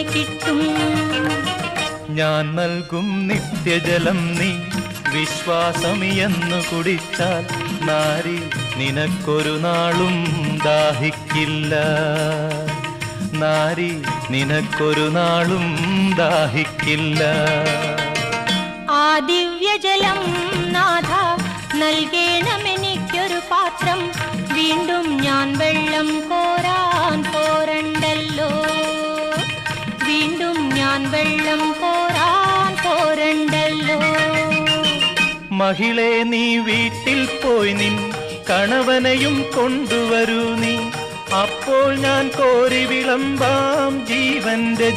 എങ്ങനെ കിട്ടും? ഞാൻ നൽകും നിത്യജലം നീ വിശ്വാസമിയെന്നു കുടിച്ചാൽ നാരി നിനക്കൊരു നാളും ദാഹിക്കില്ല. നാരി നിനക്കൊരു നാളും ദാഹിക്കില്ല. ആ ദിവ്യജലം നാഥ നൽകേണമെനിക്കൊരു പാത്രം. വീണ്ടും ഞാൻ വെള്ളം കോരാൻ പോരണ്ടല്ലോ. വീണ്ടും ഞാൻ വെള്ളം കോരാൻ പോരണ്ടല്ലോ. മഹിളെ നീ വീട്ടിൽ പോയി നിൻ കണവനെയും കൊണ്ടുവരൂ നീ. അപ്പോൾ ഞാൻ കോരി വിളമ്പാം ജീവന്റെ